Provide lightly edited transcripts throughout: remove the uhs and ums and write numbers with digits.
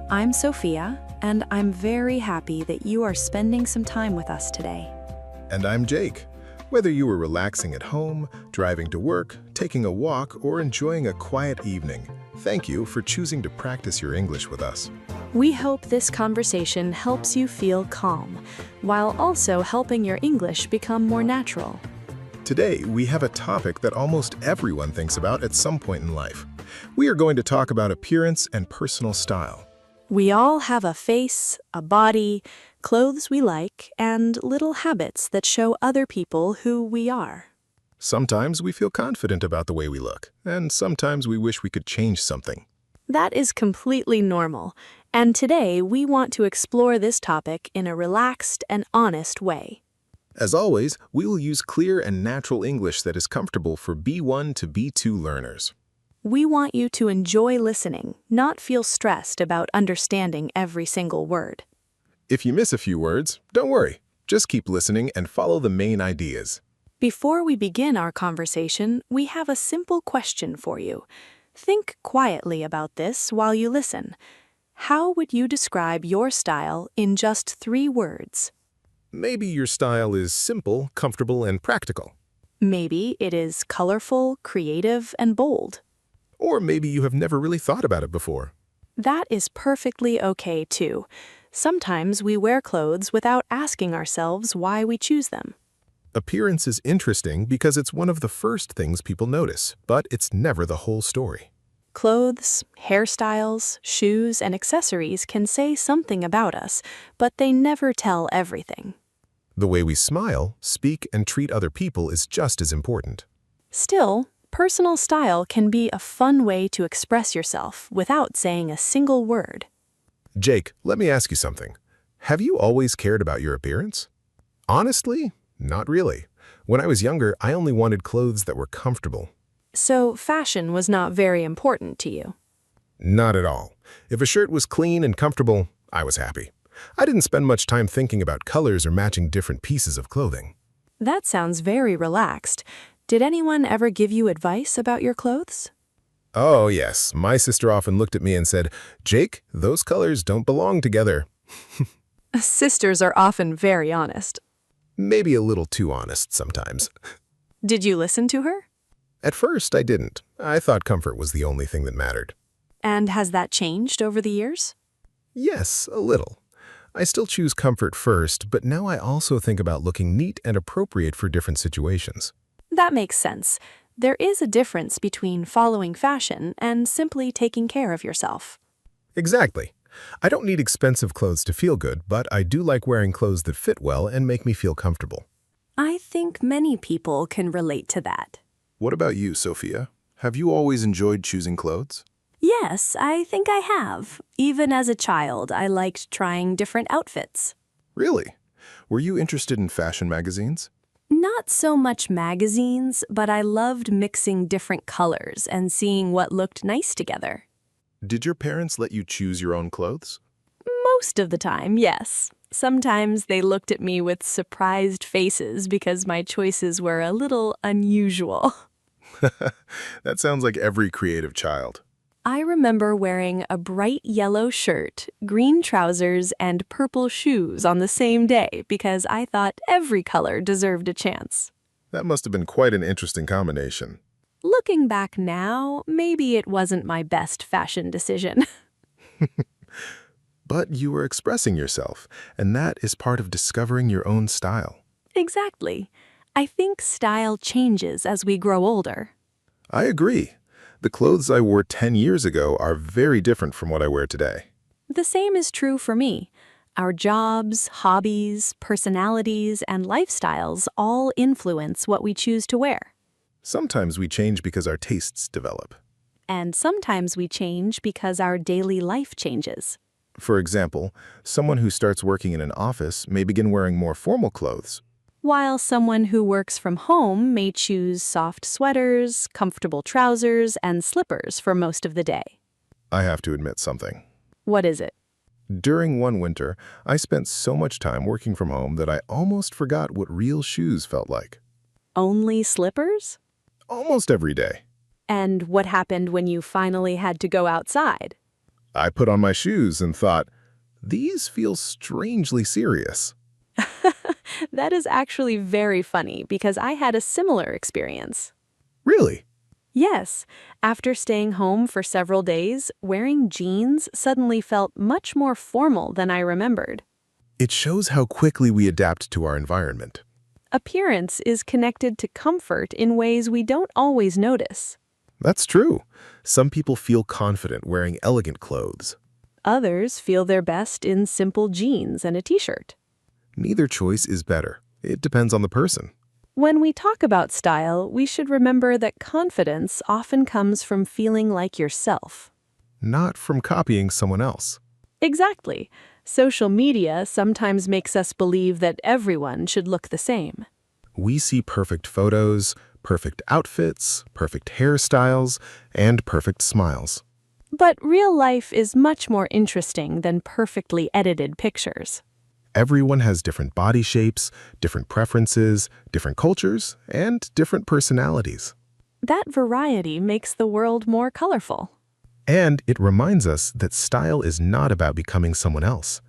I'm Sophia, and I'm very happy that you are spending some time with us today. And I'm Jake. Whether you are relaxing at home, driving to work, taking a walk, or enjoying a quiet evening, thank you for choosing to practice your English with us. We hope this conversation helps you feel calm, while also helping your English become more natural. Today, we have a topic that almost everyone thinks about at some point in life. We are going to talk about appearance and personal style. We all have a face, a body, clothes we like, and little habits that show other people who we are. Sometimes we feel confident about the way we look, and sometimes we wish we could change something. That is completely normal, and today we want to explore this topic in a relaxed and honest way. As always, we will use clear and natural English that is comfortable for B1 to B2 learners. We want you to enjoy listening, not feel stressed about understanding every single word. If you miss a few words, don't worry. Just keep listening and follow the main ideas. Before we begin our conversation, we have a simple question for you. Think quietly about this while you listen. How would you describe your style in just 3 words? Maybe your style is simple, comfortable, and practical. Maybe it is colorful, creative, and bold. Or maybe you have never really thought about it before. That is perfectly okay, too. Sometimes we wear clothes without asking ourselves why we choose them. Appearance is interesting because it's one of the first things people notice, but it's never the whole story. Clothes, hairstyles, shoes, and accessories can say something about us, but they never tell everything. The way we smile, speak, and treat other people is just as important. Still, personal style can be a fun way to express yourself without saying a single word. Jake, let me ask you something. Have you always cared about your appearance? Honestly, not really. When I was younger, I only wanted clothes that were comfortable. So fashion was not very important to you. Not at all. If a shirt was clean and comfortable, I was happy. I didn't spend much time thinking about colors or matching different pieces of clothing. That sounds very relaxed. Did anyone ever give you advice about your clothes? Oh, yes. My sister often looked at me and said, "Jake, those colors don't belong together." Sisters are often very honest. Maybe a little too honest sometimes. Did you listen to her? At first, I didn't. I thought comfort was the only thing that mattered. And has that changed over the years? Yes, a little. I still choose comfort first, but now I also think about looking neat and appropriate for different situations. That makes sense. There is a difference between following fashion and simply taking care of yourself. Exactly. I don't need expensive clothes to feel good, but I do like wearing clothes that fit well and make me feel comfortable. I think many people can relate to that. What about you, Sophia? Have you always enjoyed choosing clothes? Yes, I think I have. Even as a child, I liked trying different outfits. Really? Were you interested in fashion magazines? Not so much magazines, but I loved mixing different colors and seeing what looked nice together. Did your parents let you choose your own clothes? Most of the time, yes. Sometimes they looked at me with surprised faces because my choices were a little unusual. That sounds like every creative child. I remember wearing a bright yellow shirt, green trousers, and purple shoes on the same day because I thought every color deserved a chance. That must have been quite an interesting combination. Looking back now, maybe it wasn't my best fashion decision. But you were expressing yourself, and that is part of discovering your own style. Exactly. I think style changes as we grow older. I agree. The clothes I wore 10 years ago are very different from what I wear today. The same is true for me. Our jobs, hobbies, personalities, and lifestyles all influence what we choose to wear. Sometimes we change because our tastes develop. And sometimes we change because our daily life changes. For example, someone who starts working in an office may begin wearing more formal clothes. While someone who works from home may choose soft sweaters, comfortable trousers, and slippers for most of the day. I have to admit something. What is it? During one winter, I spent so much time working from home that I almost forgot what real shoes felt like. Only slippers? Almost every day. And what happened when you finally had to go outside? I put on my shoes and thought, these feel strangely serious. That is actually very funny because I had a similar experience. Really? Yes, after staying home for several days, wearing jeans suddenly felt much more formal than I remembered. It shows how quickly we adapt to our environment. Appearance is connected to comfort in ways we don't always notice. That's true. Some people feel confident wearing elegant clothes. Others feel their best in simple jeans and a t-shirt. Neither choice is better. It depends on the person. When we talk about style, we should remember that confidence often comes from feeling like yourself. Not from copying someone else. Exactly. Social media sometimes makes us believe that everyone should look the same. We see perfect photos, perfect outfits, perfect hairstyles, and perfect smiles. But real life is much more interesting than perfectly edited pictures. Everyone has different body shapes, different preferences, different cultures, and different personalities. That variety makes the world more colorful. And it reminds us that style is not about becoming someone else.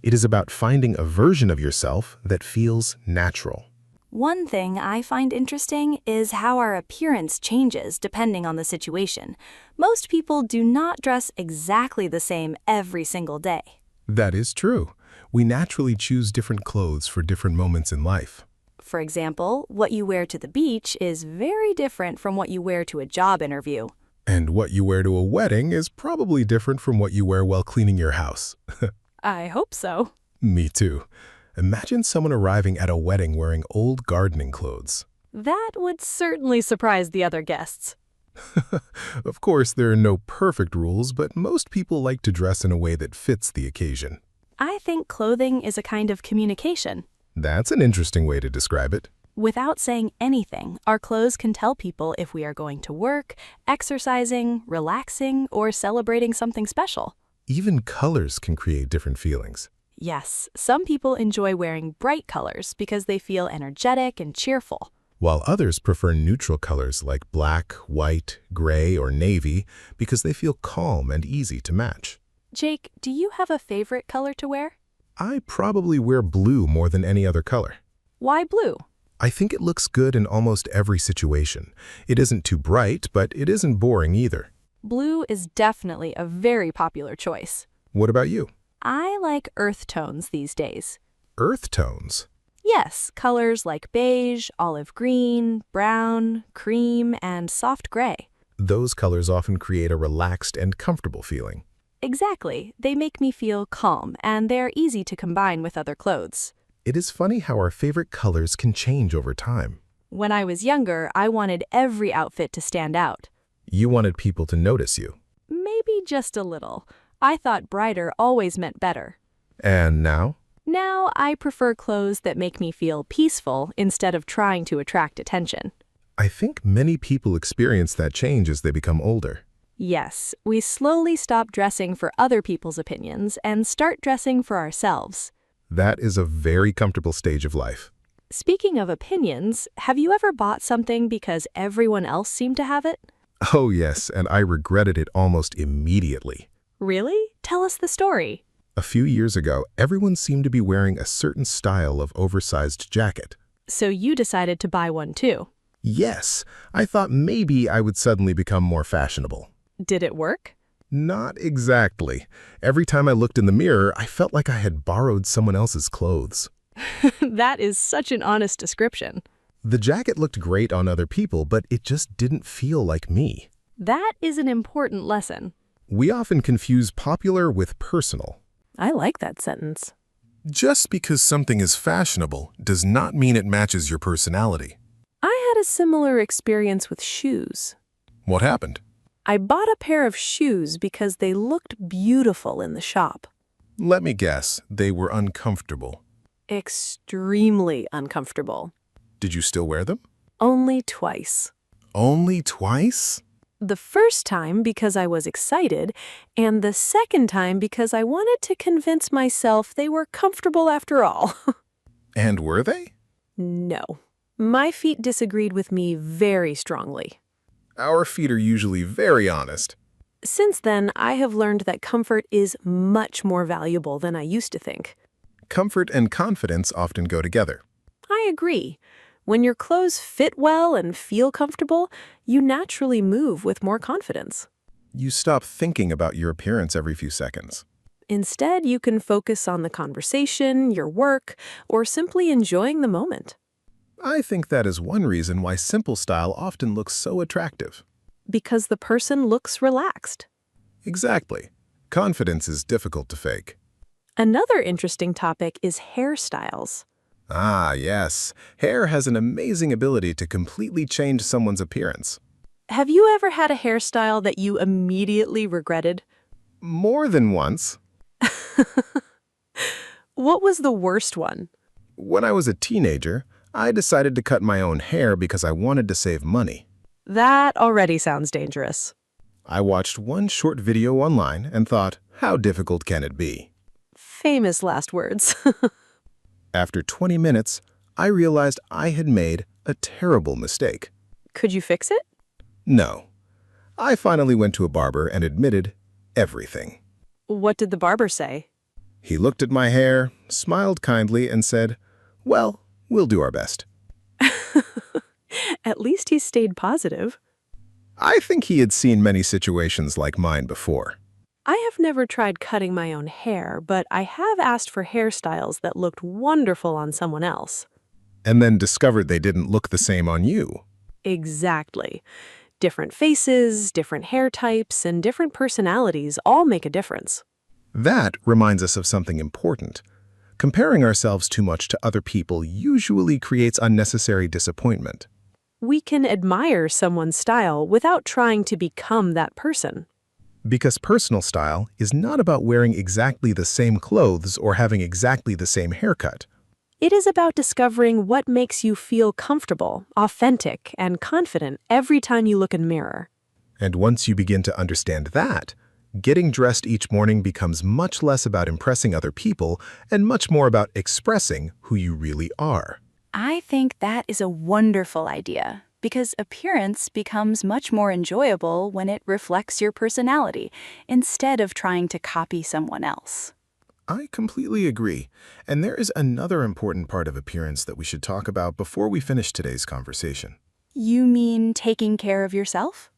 It is about finding a version of yourself that feels natural. One thing I find interesting is how our appearance changes depending on the situation. Most people do not dress exactly the same every single day. That is true. We naturally choose different clothes for different moments in life. For example, what you wear to the beach is very different from what you wear to a job interview. And what you wear to a wedding is probably different from what you wear while cleaning your house. I hope so. Me too. Imagine someone arriving at a wedding wearing old gardening clothes. That would certainly surprise the other guests. Of course, there are no perfect rules, but most people like to dress in a way that fits the occasion. I think clothing is a kind of communication. That's an interesting way to describe it. Without saying anything, our clothes can tell people if we are going to work, exercising, relaxing, or celebrating something special. Even colors can create different feelings. Yes, some people enjoy wearing bright colors because they feel energetic and cheerful. While others prefer neutral colors like black, white, gray, or navy because they feel calm and easy to match. Jake, do you have a favorite color to wear? I probably wear blue more than any other color. Why blue? I think it looks good in almost every situation. It isn't too bright, but it isn't boring either. Blue is definitely a very popular choice. What about you? I like earth tones these days. Earth tones. Yes, colors like beige, olive green, brown, cream, and soft gray. Those colors often create a relaxed and comfortable feeling. Exactly. They make me feel calm, and they're easy to combine with other clothes. It is funny how our favorite colors can change over time. When I was younger, I wanted every outfit to stand out. You wanted people to notice you. Maybe just a little. I thought brighter always meant better. And now? Now, I prefer clothes that make me feel peaceful instead of trying to attract attention. I think many people experience that change as they become older. Yes, we slowly stop dressing for other people's opinions and start dressing for ourselves. That is a very comfortable stage of life. Speaking of opinions, have you ever bought something because everyone else seemed to have it? Oh yes, and I regretted it almost immediately. Really? Tell us the story. A few years ago, everyone seemed to be wearing a certain style of oversized jacket. So you decided to buy one too. Yes, I thought maybe I would suddenly become more fashionable. Did it work? Not exactly. Every time I looked in the mirror, I felt like I had borrowed someone else's clothes. That is such an honest description. The jacket looked great on other people, but it just didn't feel like me. That is an important lesson. We often confuse popular with personal. I like that sentence. Just because something is fashionable does not mean it matches your personality. I had a similar experience with shoes. What happened? I bought a pair of shoes because they looked beautiful in the shop. Let me guess, they were uncomfortable. Extremely uncomfortable. Did you still wear them? Only twice. Only twice? The first time because I was excited, and the second time because I wanted to convince myself they were comfortable after all. And were they? No. My feet disagreed with me very strongly. Our feet are usually very honest. Since then, I have learned that comfort is much more valuable than I used to think. Comfort and confidence often go together. I agree. When your clothes fit well and feel comfortable, you naturally move with more confidence. You stop thinking about your appearance every few seconds. Instead, you can focus on the conversation, your work, or simply enjoying the moment. I think that is one reason why simple style often looks so attractive. Because the person looks relaxed. Exactly. Confidence is difficult to fake. Another interesting topic is hairstyles. Ah, yes. Hair has an amazing ability to completely change someone's appearance. Have you ever had a hairstyle that you immediately regretted? More than once. What was the worst one? When I was a teenager, I decided to cut my own hair because I wanted to save money. That already sounds dangerous. I watched one short video online and thought, how difficult can it be? Famous last words. After 20 minutes, I realized I had made a terrible mistake. Could you fix it? No. I finally went to a barber and admitted everything. What did the barber say? He looked at my hair, smiled kindly, and said, well, we'll do our best. At least he stayed positive. I think he had seen many situations like mine before. I have never tried cutting my own hair, but I have asked for hairstyles that looked wonderful on someone else. And then discovered they didn't look the same on you. Exactly. Different faces, different hair types, and different personalities all make a difference. That reminds us of something important. Comparing ourselves too much to other people usually creates unnecessary disappointment. We can admire someone's style without trying to become that person. Because personal style is not about wearing exactly the same clothes or having exactly the same haircut. It is about discovering what makes you feel comfortable, authentic, and confident every time you look in a mirror. And once you begin to understand that, getting dressed each morning becomes much less about impressing other people and much more about expressing who you really are. I think that is a wonderful idea because appearance becomes much more enjoyable when it reflects your personality instead of trying to copy someone else. I completely agree. And there is another important part of appearance that we should talk about before we finish today's conversation. You mean taking care of yourself?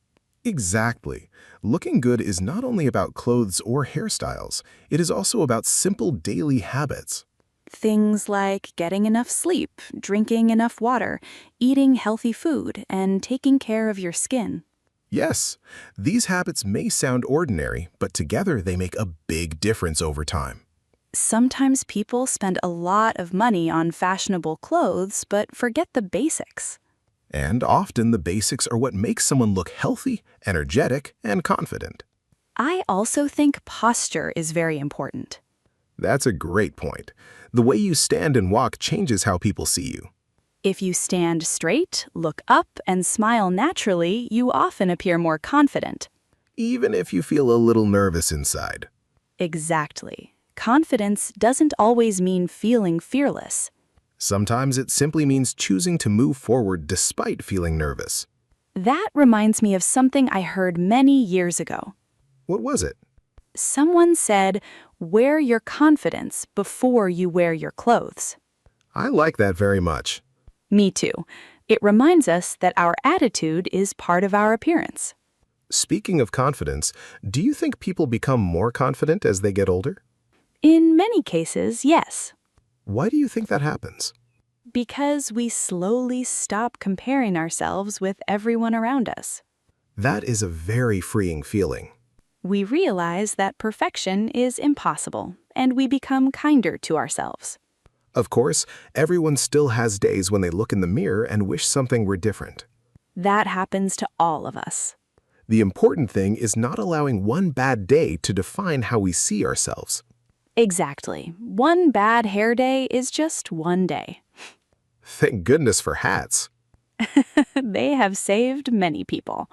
Exactly. Looking good is not only about clothes or hairstyles, it is also about simple daily habits. Things like getting enough sleep, drinking enough water, eating healthy food, and taking care of your skin. Yes, these habits may sound ordinary, but together they make a big difference over time. Sometimes people spend a lot of money on fashionable clothes but forget the basics. And often the basics are what makes someone look healthy, energetic, and confident. I also think posture is very important. That's a great point. The way you stand and walk changes how people see you. If you stand straight, look up, and smile naturally, you often appear more confident. Even if you feel a little nervous inside. Exactly. Confidence doesn't always mean feeling fearless. Sometimes it simply means choosing to move forward despite feeling nervous. That reminds me of something I heard many years ago. What was it? Someone said, wear your confidence before you wear your clothes. I like that very much. Me too. It reminds us that our attitude is part of our appearance. Speaking of confidence, do you think people become more confident as they get older? In many cases, yes. Why do you think that happens? Because we slowly stop comparing ourselves with everyone around us. That is a very freeing feeling. We realize that perfection is impossible, and we become kinder to ourselves. Of course, everyone still has days when they look in the mirror and wish something were different. That happens to all of us. The important thing is not allowing one bad day to define how we see ourselves. Exactly. One bad hair day is just one day. Thank goodness for hats. They have saved many people.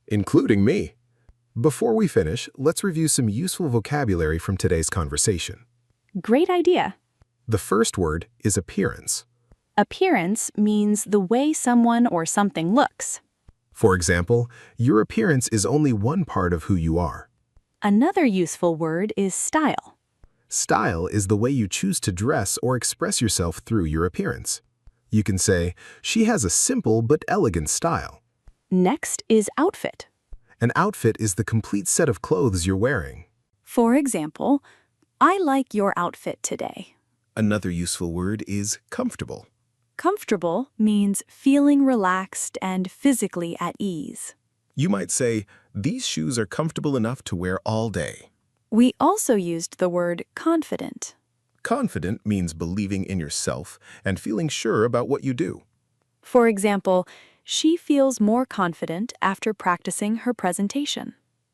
Including me. Before we finish, let's review some useful vocabulary from today's conversation. Great idea. The first word is appearance. Appearance means the way someone or something looks. For example, your appearance is only one part of who you are. Another useful word is style. Style is the way you choose to dress or express yourself through your appearance. You can say, she has a simple but elegant style. Next is outfit. An outfit is the complete set of clothes you're wearing. For example, I like your outfit today. Another useful word is comfortable. Comfortable means feeling relaxed and physically at ease. You might say, these shoes are comfortable enough to wear all day. We also used the word confident. Confident means believing in yourself and feeling sure about what you do. For example, she feels more confident after practicing her presentation.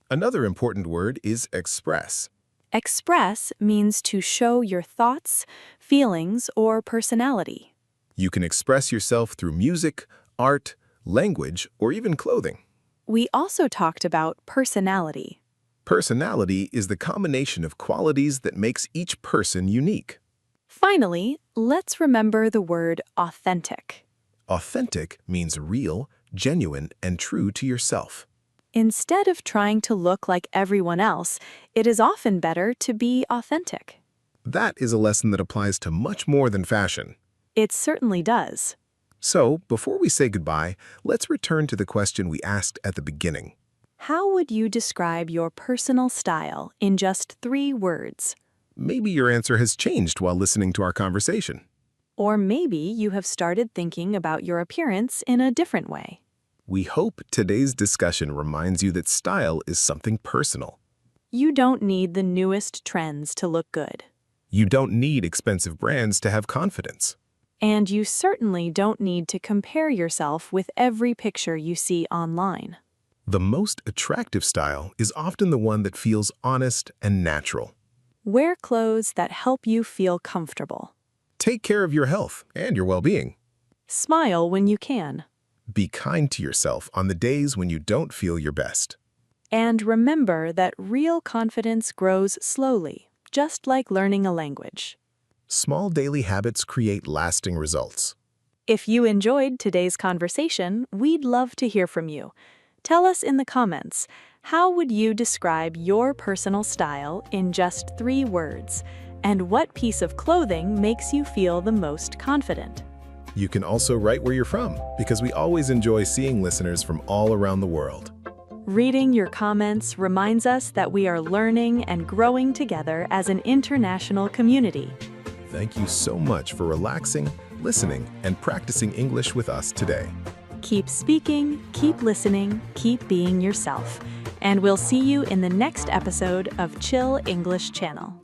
Another important word is express. Express means to show your thoughts, feelings, or personality. You can express yourself through music, art, language, or even clothing. We also talked about personality. Personality is the combination of qualities that makes each person unique. Finally, let's remember the word authentic. Authentic means real, genuine, and true to yourself. Instead of trying to look like everyone else, it is often better to be authentic. That is a lesson that applies to much more than fashion. It certainly does. So, before we say goodbye, let's return to the question we asked at the beginning. How would you describe your personal style in just 3 words? Maybe your answer has changed while listening to our conversation. Or maybe you have started thinking about your appearance in a different way. We hope today's discussion reminds you that style is something personal. You don't need the newest trends to look good. You don't need expensive brands to have confidence. And you certainly don't need to compare yourself with every picture you see online. The most attractive style is often the one that feels honest and natural. Wear clothes that help you feel comfortable. Take care of your health and your well-being. Smile when you can. Be kind to yourself on the days when you don't feel your best. And remember that real confidence grows slowly, just like learning a language. Small daily habits create lasting results. If you enjoyed today's conversation, we'd love to hear from you. Tell us in the comments, how would you describe your personal style in just 3 words? And what piece of clothing makes you feel the most confident? You can also write where you're from, because we always enjoy seeing listeners from all around the world. Reading your comments reminds us that we are learning and growing together as an international community. Thank you so much for relaxing, listening, and practicing English with us today. Keep speaking, keep listening, keep being yourself. And we'll see you in the next episode of Chill English Channel.